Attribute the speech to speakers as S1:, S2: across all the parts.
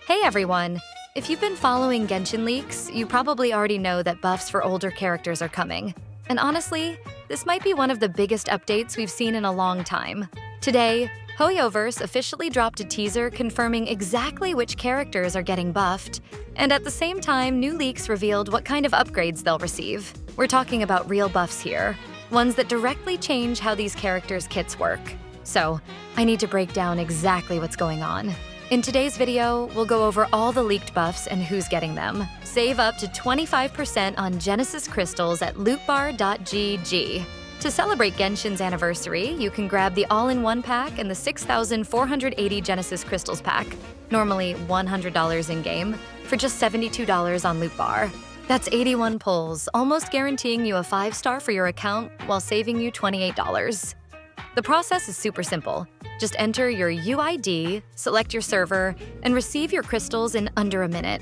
S1: Hey everyone! If you've been following Genshin leaks, you probably already know that buffs for older characters are coming. And honestly, this might be one of the biggest updates we've seen in a long time. Today, HoYoverse officially dropped a teaser confirming exactly which characters are getting buffed, and at the same time, new leaks revealed what kind of upgrades they'll receive. We're talking about real buffs here, ones that directly change how these characters' kits work. So, I need to break down exactly what's going on. In today's video, we'll go over all the leaked buffs and who's getting them. Save up to 25% on Genesis crystals at lootbar.gg. To celebrate Genshin's anniversary, you can grab the all-in-one pack and the 6,480 Genesis crystals pack, normally $100 in-game, for just $72 on Lootbar. That's 81 pulls, almost guaranteeing you a 5-star for your account while saving you $28. The process is super simple. Just enter your UID, select your server, and receive your crystals in under a minute.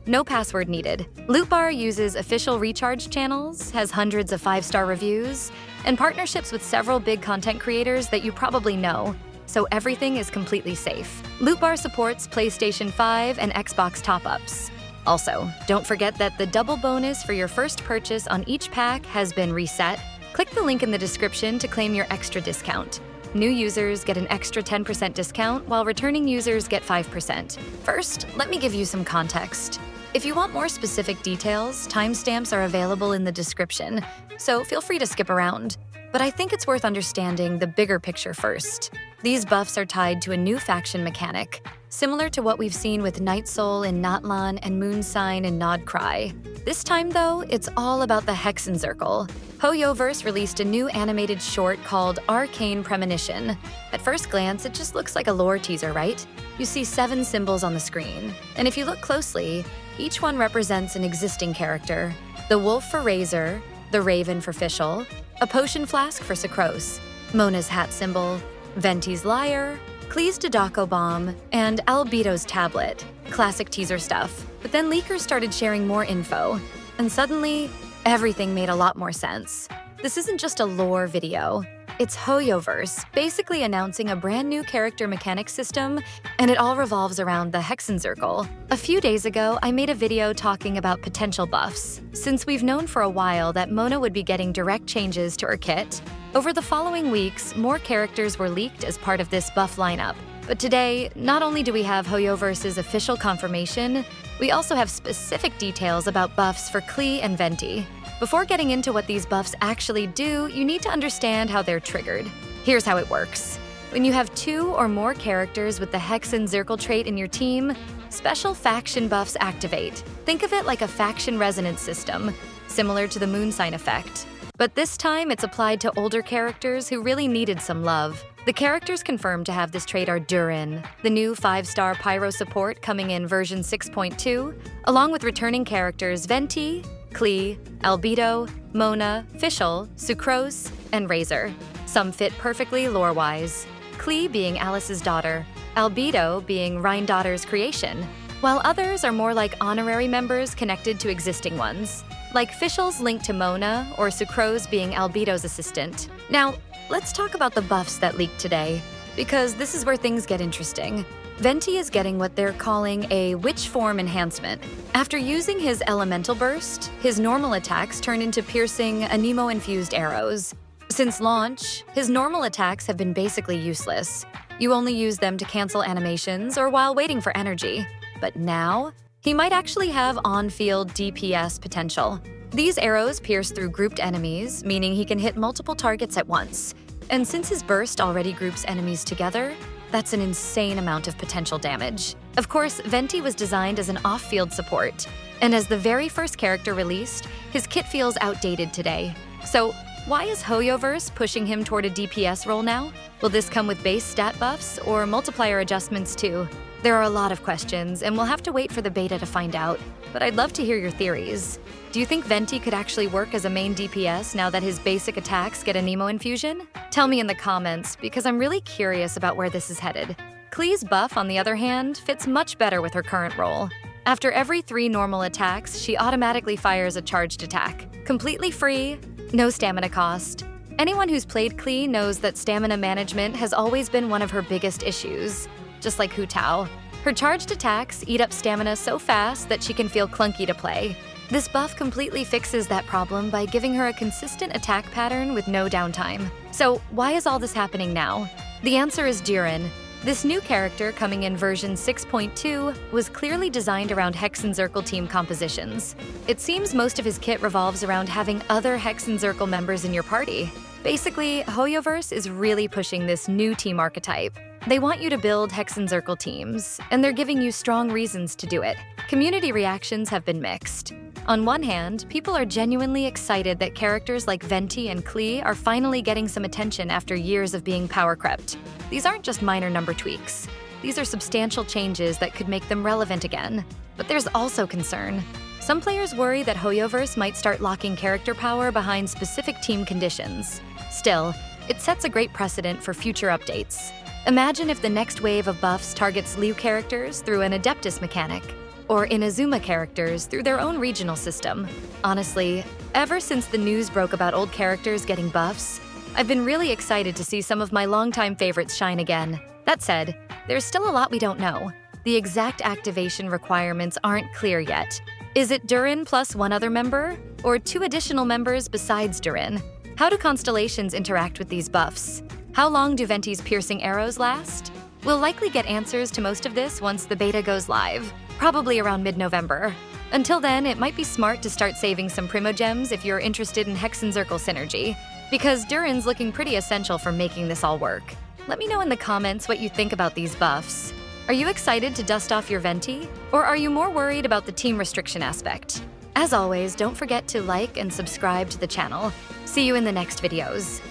S1: No password needed. Lootbar uses official recharge channels, has hundreds of 5-star reviews, and partnerships with several big content creators that you probably know, so everything is completely safe. Lootbar supports PlayStation 5 and Xbox top-ups. Also, don't forget that the double bonus for your first purchase on each pack has been reset. Click the link in the description to claim your extra discount. New users get an extra 10% discount, while returning users get 5%. First, let me give you some context. If you want more specific details, timestamps are available in the description, so feel free to skip around. But I think it's worth understanding the bigger picture first. These buffs are tied to a new faction mechanic, similar to what we've seen with Night Soul in Natlan and Moon Sign in Nodcry. This time, though, it's all about the Hexenzirkel. HoYoverse released a new animated short called Arcane Premonition. At first glance, it just looks like a lore teaser, right? You see 7 symbols on the screen, and if you look closely, each one represents an existing character. The wolf for Razor, the raven for Fischl, a potion flask for Sucrose, Mona's hat symbol, Venti's lyre, Klee's Dodako bomb, and Albedo's tablet. Classic teaser stuff. But then leakers started sharing more info, and suddenly, everything made a lot more sense. This isn't just a lore video. It's HoYoverse, basically announcing a brand new character mechanic system, and it all revolves around the Hexenzirkel. A few days ago, I made a video talking about potential buffs. Since we've known for a while that Mona would be getting direct changes to her kit, over the following weeks, more characters were leaked as part of this buff lineup. But today, not only do we have HoYoverse's official confirmation, we also have specific details about buffs for Klee and Venti. Before getting into what these buffs actually do, you need to understand how they're triggered. Here's how it works. When you have 2 or more characters with the Hexenzirkel trait in your team, special faction buffs activate. Think of it like a faction resonance system, similar to the Moon Sign effect. But this time, it's applied to older characters who really needed some love. The characters confirmed to have this trait are Durin, the new 5-star Pyro support coming in version 6.2, along with returning characters Venti, Klee, Albedo, Mona, Fischl, Sucrose, and Razor. Some fit perfectly lore-wise, Klee being Alice's daughter, Albedo being Rhindaughter's creation, while others are more like honorary members connected to existing ones, like Fischl's link to Mona or Sucrose being Albedo's assistant. Now, let's talk about the buffs that leaked today, because this is where things get interesting. Venti is getting what they're calling a witch form enhancement. After using his elemental burst, his normal attacks turn into piercing Anemo-infused arrows. Since launch, his normal attacks have been basically useless. You only use them to cancel animations or while waiting for energy. But now, he might actually have on-field DPS potential. These arrows pierce through grouped enemies, meaning he can hit multiple targets at once. And since his burst already groups enemies together, that's an insane amount of potential damage. Of course, Venti was designed as an off-field support, and as the very first character released, his kit feels outdated today. So, why is HoYoverse pushing him toward a DPS role now? Will this come with base stat buffs or multiplier adjustments too? There are a lot of questions, and we'll have to wait for the beta to find out, but I'd love to hear your theories. Do you think Venti could actually work as a main DPS now that his basic attacks get Anemo infusion? Tell me in the comments, because I'm really curious about where this is headed. Klee's buff, on the other hand, fits much better with her current role. After every 3 normal attacks, she automatically fires a charged attack. Completely free, no stamina cost. Anyone who's played Klee knows that stamina management has always been one of her biggest issues. Just like Hu Tao, Her charged attacks eat up stamina so fast that she can feel clunky to play. This buff completely fixes that problem by giving her a consistent attack pattern with no downtime. So why is all this happening now? The answer is Durin. This new character coming in version 6.2 was clearly designed around Hexenzirkel team compositions. It seems most of his kit revolves around having other Hexenzirkel members in your party. Basically, HoYoverse is really pushing this new team archetype. They want you to build Hexenzirkel teams, and they're giving you strong reasons to do it. Community reactions have been mixed. On one hand, people are genuinely excited that characters like Venti and Klee are finally getting some attention after years of being power crept. These aren't just minor number tweaks. These are substantial changes that could make them relevant again. But there's also concern. Some players worry that HoYoverse might start locking character power behind specific team conditions. Still, it sets a great precedent for future updates. Imagine if the next wave of buffs targets Liu characters through an Adeptus mechanic, or Inazuma characters through their own regional system. Honestly, ever since the news broke about old characters getting buffs, I've been really excited to see some of my longtime favorites shine again. That said, there's still a lot we don't know. The exact activation requirements aren't clear yet. Is it Durin plus one other member, or 2 additional members besides Durin? How do constellations interact with these buffs? How long do Venti's piercing arrows last? We'll likely get answers to most of this once the beta goes live, probably around mid-November. Until then, it might be smart to start saving some Primogems if you're interested in Hexenzirkel synergy, because Durin's looking pretty essential for making this all work. Let me know in the comments what you think about these buffs. Are you excited to dust off your Venti? Or are you more worried about the team restriction aspect? As always, don't forget to like and subscribe to the channel. See you in the next videos.